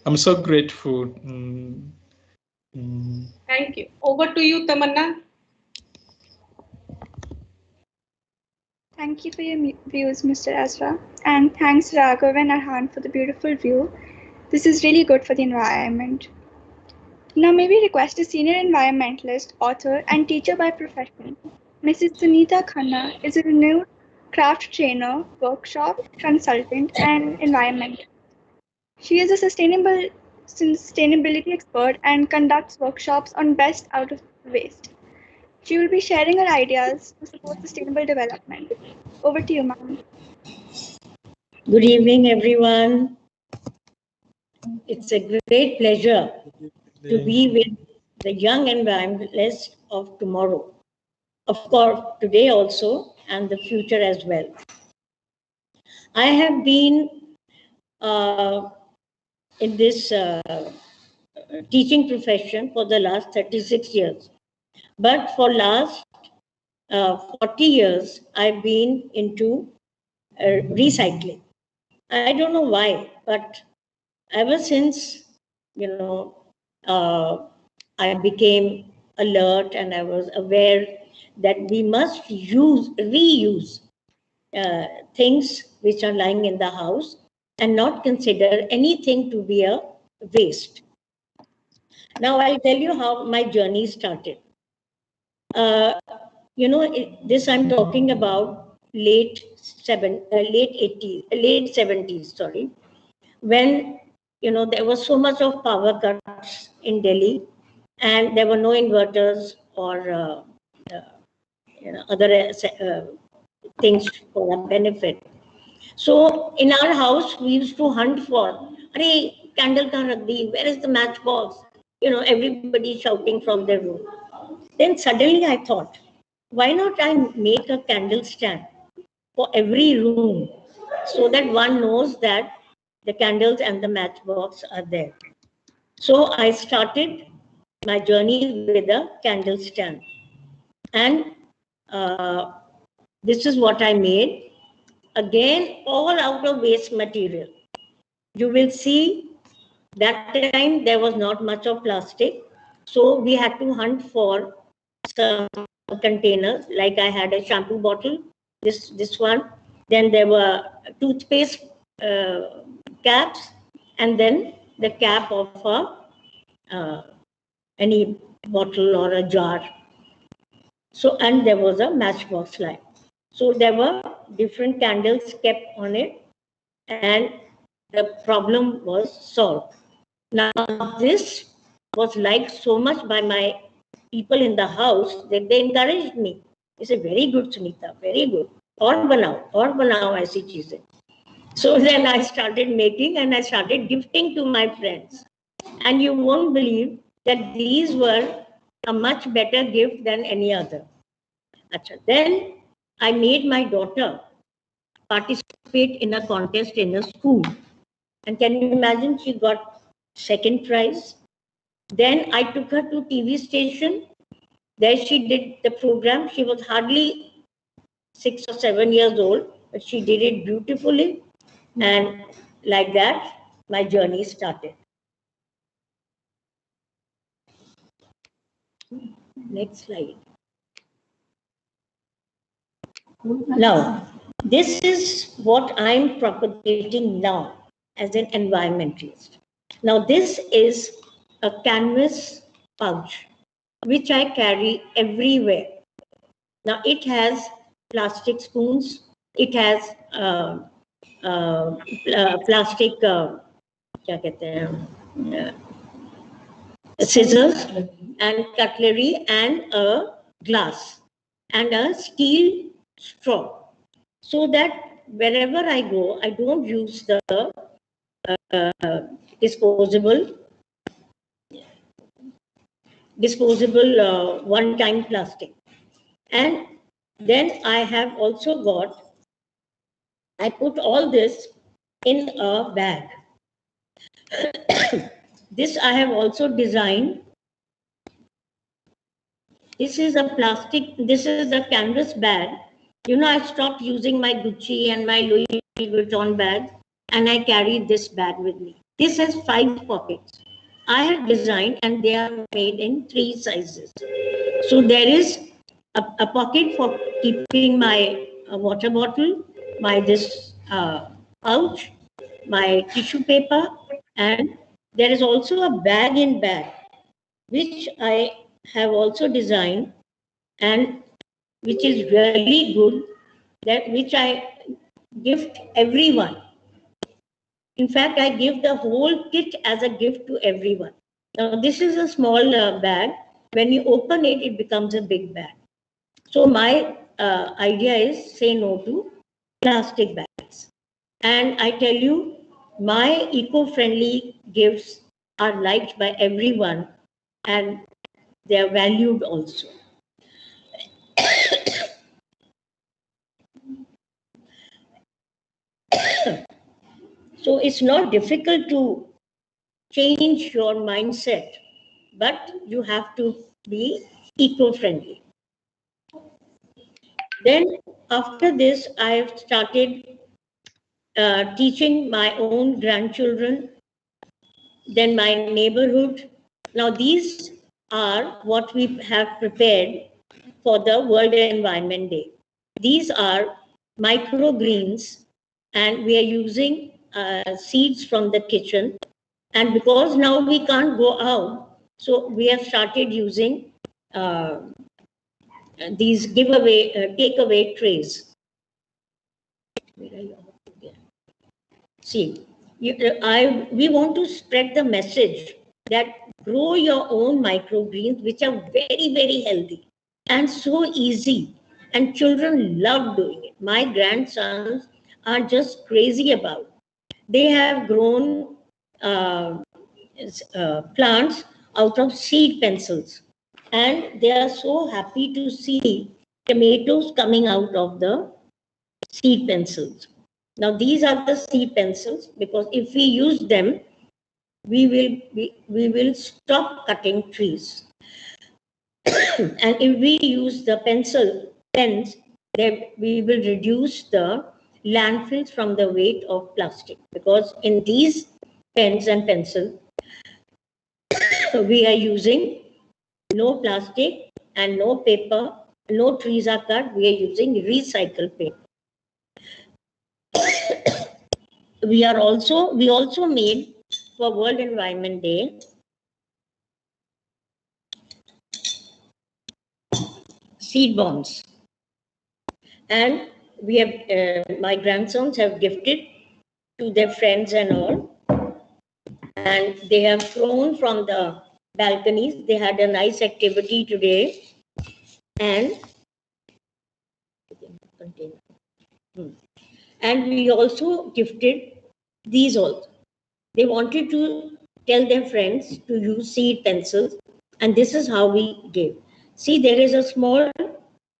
I'm so grateful. Thank you. Over to you, Tamanna. Thank you for your views, Mr. Ezra. And thanks, Raghav and Arhan, for the beautiful view. This is really good for the environment. Now may we request a senior environmentalist, author, and teacher by profession. Mrs. Sunita Khanna is a renowned craft trainer, workshop consultant, and environmentalist. She is a sustainability expert and conducts workshops on best out of waste. She will be sharing her ideas to support sustainable development. Over to you, ma'am. Good evening, everyone. It's a great pleasure to be with the young environmentalists of tomorrow. Of course, today also, and the future as well. I have been in this teaching profession for the last 36 years. But for last 40 years, I've been into recycling. I don't know why, but ever since, I became alert and I was aware that we must reuse things which are lying in the house and not consider anything to be a waste. Now I'll tell you how my journey started. This I'm talking about late 70s, sorry, when there was so much of power cuts in Delhi, and there were no inverters or other things for our benefit. So in our house, we used to hunt for, "Arey, candle kahan rakh di? Where is the matchbox?" Everybody shouting from their room. Then suddenly I thought, why not I make a candle stand for every room so that one knows that the candles and the matchbox are there. So I started my journey with a candle stand. And this is what I made. Again, all out of waste material. You will see that time there was not much of plastic. So we had to hunt for some containers. Like I had a shampoo bottle, this one. Then there were toothpaste caps, and then the cap of any bottle or a jar. So, and there was a matchbox light. So there were different candles kept on it, and the problem was solved. Now, this was liked so much by my people in the house that they encouraged me. They said, "Very good, Sunita, very good. और बनाओ ऐसी चीजें." So then I started making and I started gifting to my friends. And you won't believe that these were a much better gift than any other. Then I made my daughter participate in a contest in a school. And can you imagine, she got second prize. Then I took her to TV station. There she did the program. She was hardly 6 or 7 years old, but she did it beautifully. And like that, my journey started. Next slide. Now, this is what I'm propagating now as an environmentalist. Now, this is a canvas pouch, which I carry everywhere. Now, it has plastic spoons, it has plastic scissors and cutlery and a glass and a steel straw, so that wherever I go, I don't use the disposable one-time plastic. And then I have also got, I put all this in a bag. This I have also designed. This is a canvas bag. I stopped using my Gucci and my Louis Vuitton bag, and I carry this bag with me. This has 5 pockets. I have designed, and they are made in 3 sizes. So there is a pocket for keeping my water bottle, my this pouch, my tissue paper, and there is also a bag in bag, which I have also designed and which is really good, which I gift everyone. In fact, I give the whole kit as a gift to everyone. Now, this is a small bag. When you open it, it becomes a big bag. So my idea is say no to plastic bags. And I tell you, my eco-friendly gifts are liked by everyone and they are valued also. So it's not difficult to change your mindset, but you have to be eco-friendly. Then after this, I've started teaching my own grandchildren, then my neighborhood. Now these are what we have prepared for the World Environment Day. These are microgreens, and we are using seeds from the kitchen. And because now we can't go out, so we have started using these takeaway trays. See, We want to spread the message that grow your own microgreens, which are very, very healthy and so easy. And children love doing it. My grandsons are just crazy about it. They have grown plants out of seed pencils. And they are so happy to see tomatoes coming out of the seed pencils. Now, these are the seed pencils because if we use them, we will stop cutting trees. And if we use the pens, then we will reduce the landfills from the weight of plastic, because in these pens and pencils, we are using no plastic and no paper, no trees are cut, we are using recycled paper. We also made for World Environment Day seed bombs, and we have my grandsons have gifted to their friends and all, and they have thrown from the balconies. They had a nice activity today, and we also gifted these also. They wanted to tell their friends to use seed pencils, and this is how we gave. See, there is a small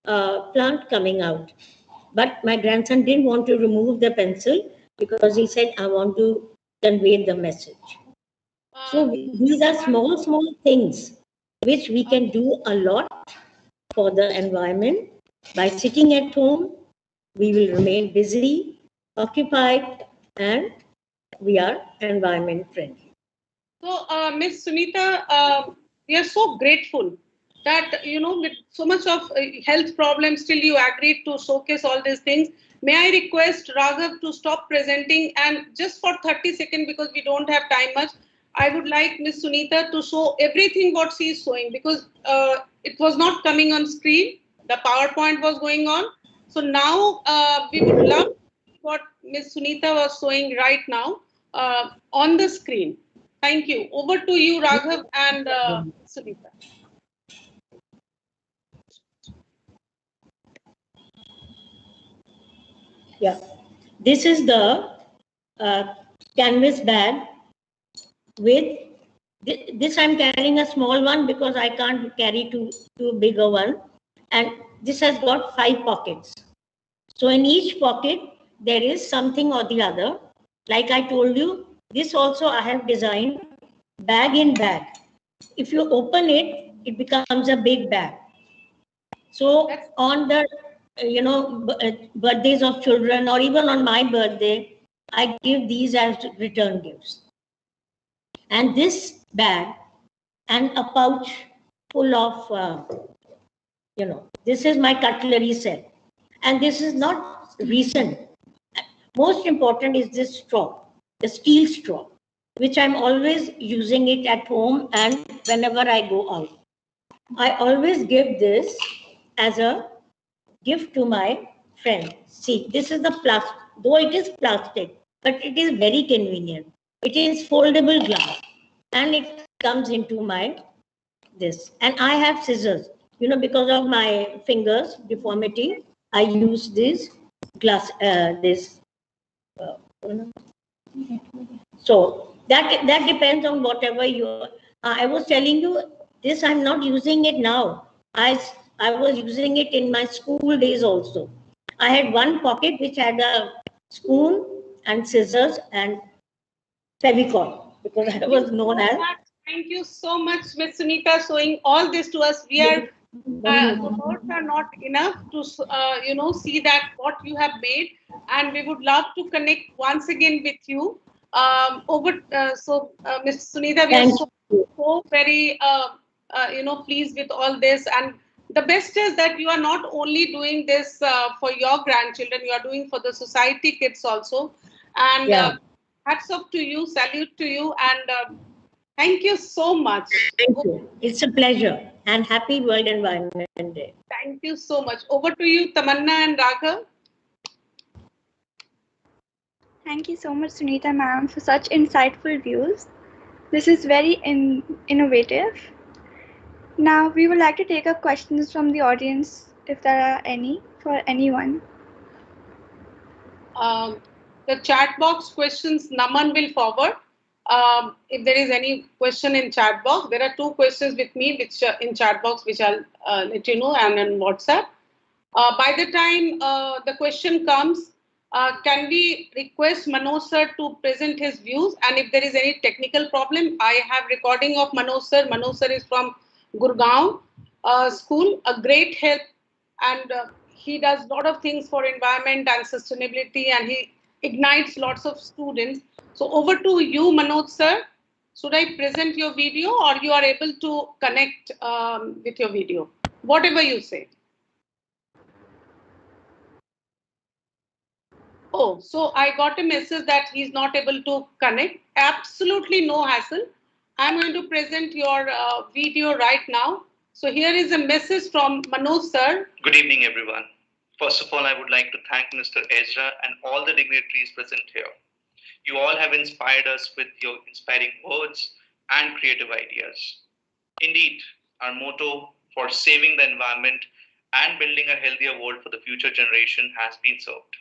plant coming out, but my grandson didn't want to remove the pencil because he said, I want to convey the message. So these are small things which we can do a lot for the environment. By sitting at home, we will remain busy, occupied, and we are environment friendly. So, Ms. Sunita, we are so grateful that, with so much of health problems, still you agreed to showcase all these things. May I request Raghav to stop presenting, and just for 30 seconds, because we don't have time much, I would like Ms. Sunita to show everything what she is showing, because it was not coming on screen. The PowerPoint was going on. So now we would love what Ms. Sunita was showing right now on the screen. Thank you. Over to you, Raghav and Sunita. Yeah, this is the canvas bag with this. I'm carrying a small one because I can't carry two bigger one, and this has got 5 pockets. So in each pocket there is something or the other. Like I told you, this also I have designed bag in bag. If you open it, it becomes a big bag. So on the birthdays of children, or even on my birthday, I give these as return gifts. And this bag and a pouch full of this is my cutlery set, and this is not recent. Most important is this straw, the steel straw, which I'm always using it at home and whenever I go out. I always give this as a gift to my friend. See, this is the plastic, though it is plastic, but it is very convenient. It is foldable glass, and it comes into my this. And I have scissors. Because of my fingers deformity, I use this glass. So that depends on whatever you. I was telling you this. I'm not using it now. I was using it in my school days also. I had one pocket which had a spoon and scissors and Fevicol, because I was known as. Thank you so much, Ms. Sunita, showing all this to us. We are the words are not enough to see that what you have made, and we would love to connect once again with you. Ms. Sunita, we are so very pleased with all this, and the best is that you are not only doing this for your grandchildren, you are doing for the society kids also. And hats off to you, salute to you, and thank you so much. Thank you. It's a pleasure, and happy World Environment Day. Thank you so much. Over to you, Tamanna and Raghav. Thank you so much, Sunita ma'am, for such insightful views. This is very innovative. Now, we would like to take up questions from the audience, if there are any, for anyone. The chat box questions Naman will forward. If there is any question in chat box, there are 2 questions with me which in chat box, which I'll let you know, and on WhatsApp. By the time the question comes, can we request Manoj sir to present his views? And if there is any technical problem, I have recording of Manoj sir. Manoj sir is from Gurgaon school, a great help, and he does a lot of things for environment and sustainability, and he ignites lots of students. So over to you, Manoj sir. Should I present your video, or you are able to connect with your video? Whatever you say. Oh, so I got a message that he's not able to connect. Absolutely no hassle. I'm going to present your video right now. So here is a message from Manoj sir. Good evening, everyone. First of all, I would like to thank Mr. Ezra and all the dignitaries present here. You all have inspired us with your inspiring words and creative ideas. Indeed, our motto for saving the environment and building a healthier world for the future generation has been served.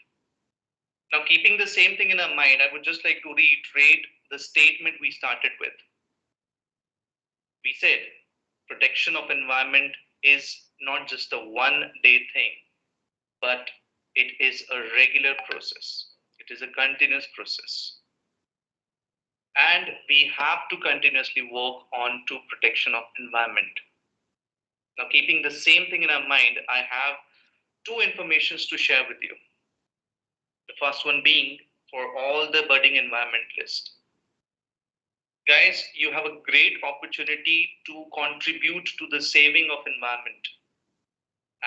Now, keeping the same thing in our mind, I would just like to reiterate the statement we started with. We said, protection of environment is not just a one-day thing, but it is a regular process. It is a continuous process. And we have to continuously work on to protection of environment. Now, keeping the same thing in our mind, I have 2 informations to share with you. The first one being for all the budding environmentalists. Guys, you have a great opportunity to contribute to the saving of environment.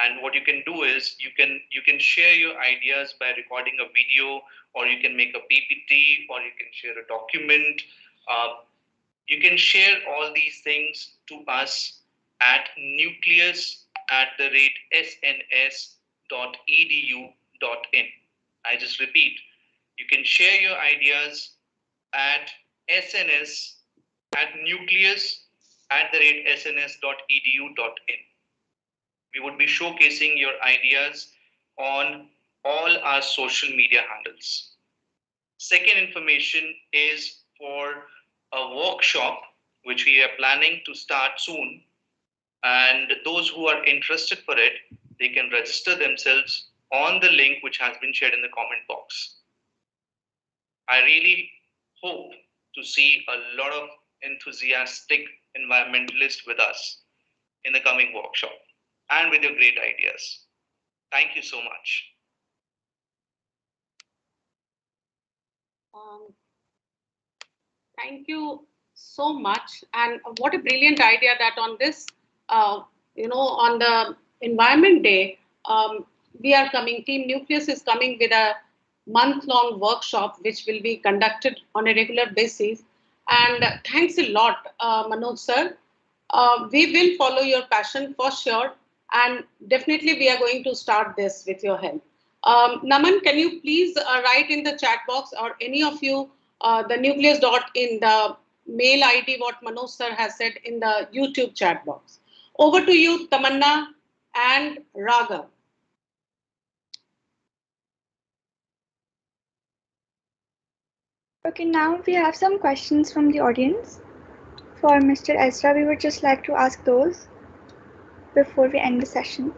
And what you can do is you can share your ideas by recording a video, or you can make a PPT, or you can share a document. You can share all these things to us at nucleus@sns.edu.in. I just repeat, you can share your ideas at nucleus@sns.edu.in. We would be showcasing your ideas on all our social media handles. Second information is for a workshop which we are planning to start soon, and those who are interested for it, they can register themselves on the link which has been shared in the comment box. I really hope to see a lot of enthusiastic environmentalists with us in the coming workshop and with your great ideas. Thank you so much. Thank you so much. And what a brilliant idea that on this, on the Environment Day, we are coming, Team Nucleus is coming with a month-long workshop, which will be conducted on a regular basis. And thanks a lot, Manoj sir. We will follow your passion for sure. And definitely we are going to start this with your help. Naman, can you please write in the chat box, or any of you, the nucleus.in, the mail ID, what Manoj sir has said in the YouTube chat box. Over to you, Tamanna and Raghav. Okay, now we have some questions from the audience. For Mr. Ezra, we would just like to ask those before we end the session.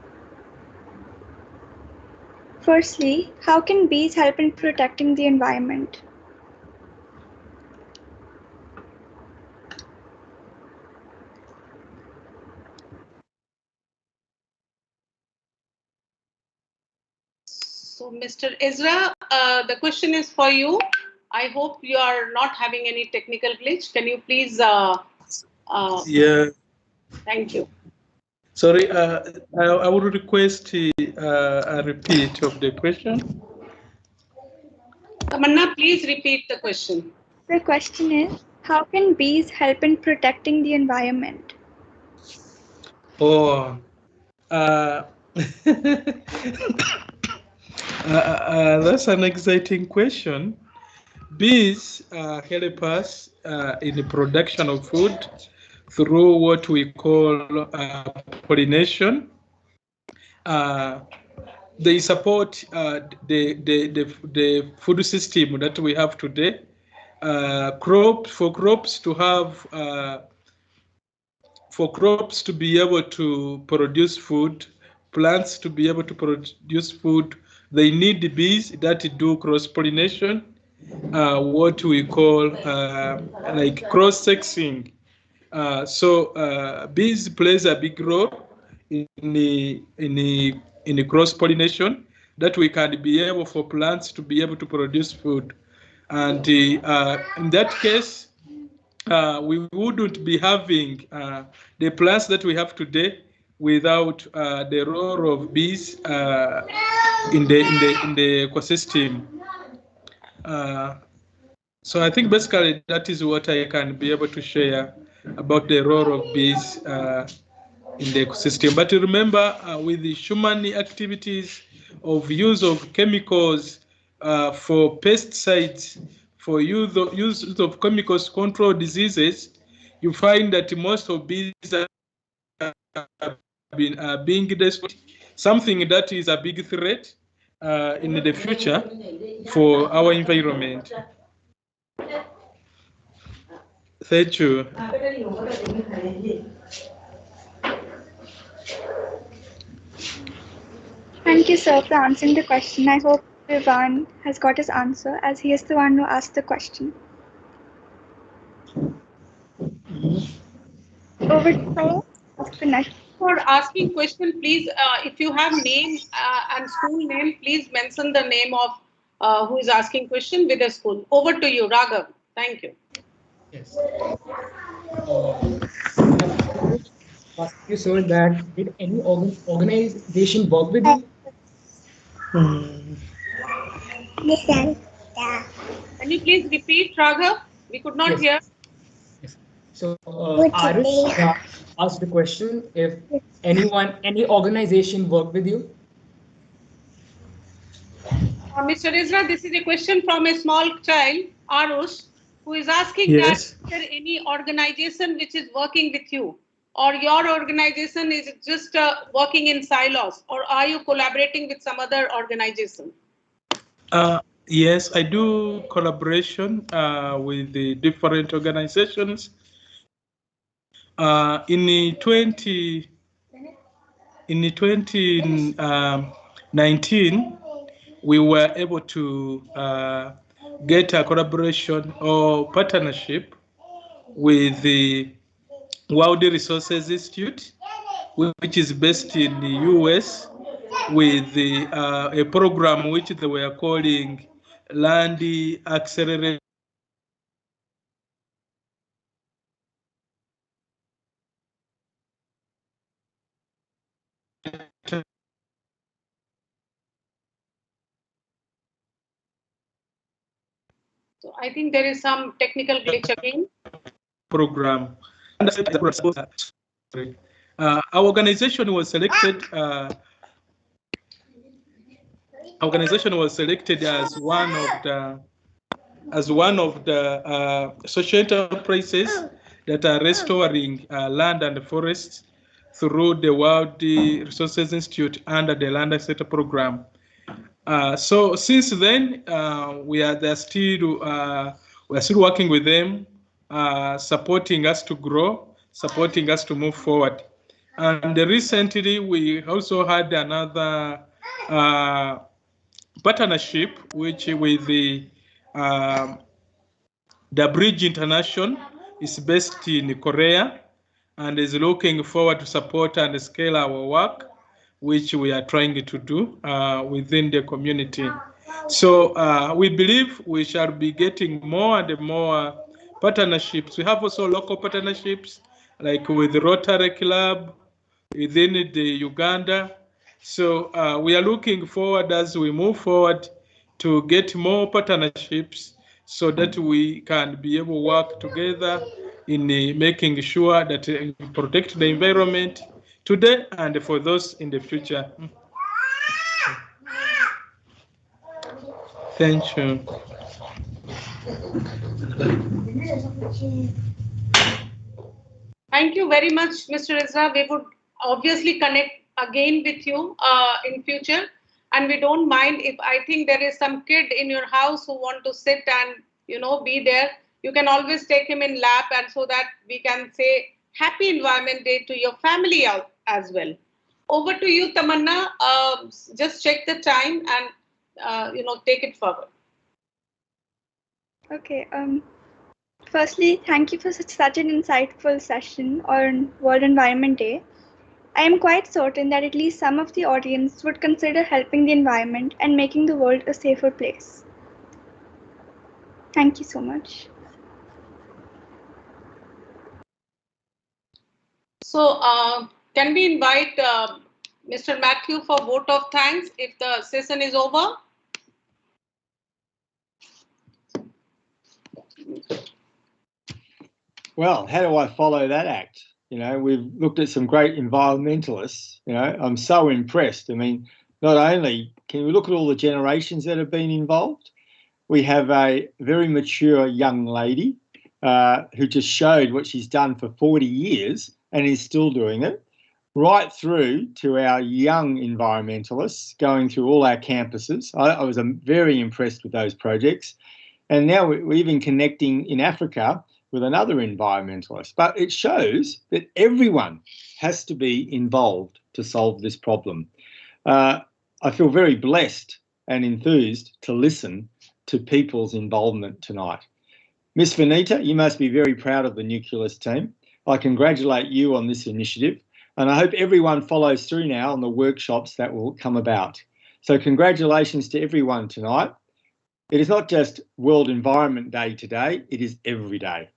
Firstly, how can bees help in protecting the environment? So, Mr. Ezra, the question is for you. I hope you are not having any technical glitch. Can you please? Yeah. Thank you. Sorry, I would request a repeat of the question. Tamanna, please repeat the question. The question is, how can bees help in protecting the environment? Oh, that's an exciting question. Bees help us in the production of food through what we call pollination. They support the food system that we have today. For crops to be able to produce food, plants to be able to produce food, they need the bees that do cross-pollination, what we call like cross-sexing. Bees plays a big role in the cross-pollination that we can be able for plants to be able to produce food. And in that case, we wouldn't be having the plants that we have today without the role of bees in the ecosystem. So I think basically that is what I can be able to share about the role of bees in the ecosystem. But remember, with the human activities of use of chemicals for pesticides, for use of chemicals to control diseases, you find that most of bees are being destroyed, something that is a big threat in the future for our environment. Thank you. Thank you, sir, for answering the question. I hope everyone has got his answer, as he is the one who asked the question. Over to you. For asking question, please, if you have name and school name, please mention the name of who is asking question with the school. Over to you, Raghav. Thank you. Yes. Ask you, sir, that did any organization work with you? Can you please repeat, Raghav? We could not hear. Yes. So Arus asked the question if any organization worked with you. Mr. Ezra, this is a question from a small child, Arus, who is asking that is there any organization which is working with you, or your organization is just working in silos, or are you collaborating with some other organization? Yes, I do collaboration with the different organizations. In 2019, we were able to get a collaboration or partnership with the World Resources Institute, which is based in the US, with the, a program which they were calling Land Accelerator. So I think there is some technical glitch again. Program. Our organization was selected. Organization was selected as one of the social enterprises that are restoring land and forests through the World Resources Institute under the Land Accelerator program. So since then, we are still working with them, supporting us to grow, supporting us to move forward. And recently, we also had another partnership, which with the Bridge International is based in Korea and is looking forward to support and scale our work, which we are trying to do within the community. So we believe we shall be getting more and more partnerships. We have also local partnerships like with the Rotary Club within the Uganda. So we are looking forward as we move forward to get more partnerships so that we can be able to work together in making sure that we protect the environment today and for those in the future. Thank you. Thank you very much, Mr. Ezra. We would obviously connect again with you in future. And we don't mind if I think there is some kid in your house who want to sit and, be there. You can always take him in lap, and so that we can say Happy Environment Day to your family out as well. Over to you, Tamanna. Just check the time and, take it forward. Okay. Firstly, thank you for such an insightful session on World Environment Day. I am quite certain that at least some of the audience would consider helping the environment and making the world a safer place. Thank you so much. So, can we invite Mr. Matthew for vote of thanks if the session is over? Well, how do I follow that act? We've looked at some great environmentalists. I'm so impressed. I mean, not only can we look at all the generations that have been involved, we have a very mature young lady who just showed what she's done for 40 years and is still doing it, right through to our young environmentalists going through all our campuses. I was very impressed with those projects. And now we're even connecting in Africa with another environmentalist. But it shows that everyone has to be involved to solve this problem. I feel very blessed and enthused to listen to people's involvement tonight. Miss Vanita, you must be very proud of the Nucleus team. I congratulate you on this initiative, and I hope everyone follows through now on the workshops that will come about. So congratulations to everyone tonight. It is not just World Environment Day today, it is every day.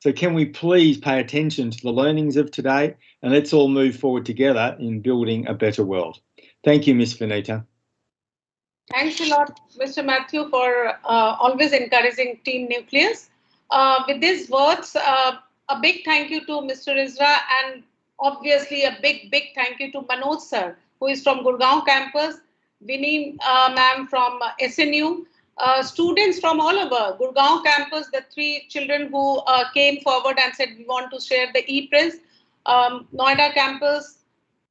So can we please pay attention to the learnings of today, and let's all move forward together in building a better world. Thank you, Miss Vanita. Thanks a lot, Mr. Matthew, for always encouraging Team Nucleus. With these words, a big thank you to Mr. Ezra, and obviously a big thank you to Manoj sir, who is from Gurgaon campus, Vinny ma'am from SNU, students from all over Gurgaon campus, the 3 children who came forward and said we want to share the e-prints, Noida campus,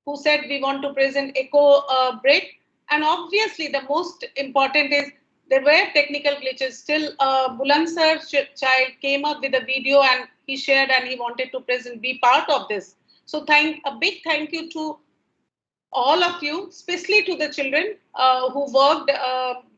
who said we want to present eco brick. And obviously, the most important is there were technical glitches. Still, Buland sir's child came up with a video and he shared and he wanted to be part of this. So a big thank you to all of you, especially to the children who worked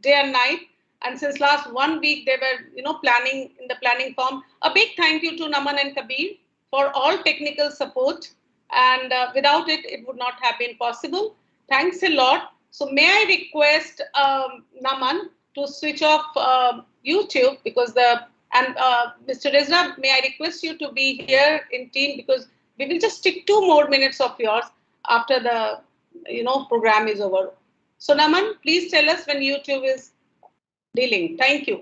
day and night. And since last 1 week, they were, planning in the planning form. A big thank you to Naman and Kabir for all technical support. And without it, it would not have been possible. Thanks a lot. So may I request Naman to switch off YouTube because Mr. Ezra, may I request you to be here in team because we will just take 2 more minutes of yours after the program is over. So Naman, please tell us when YouTube is dealing. Thank you.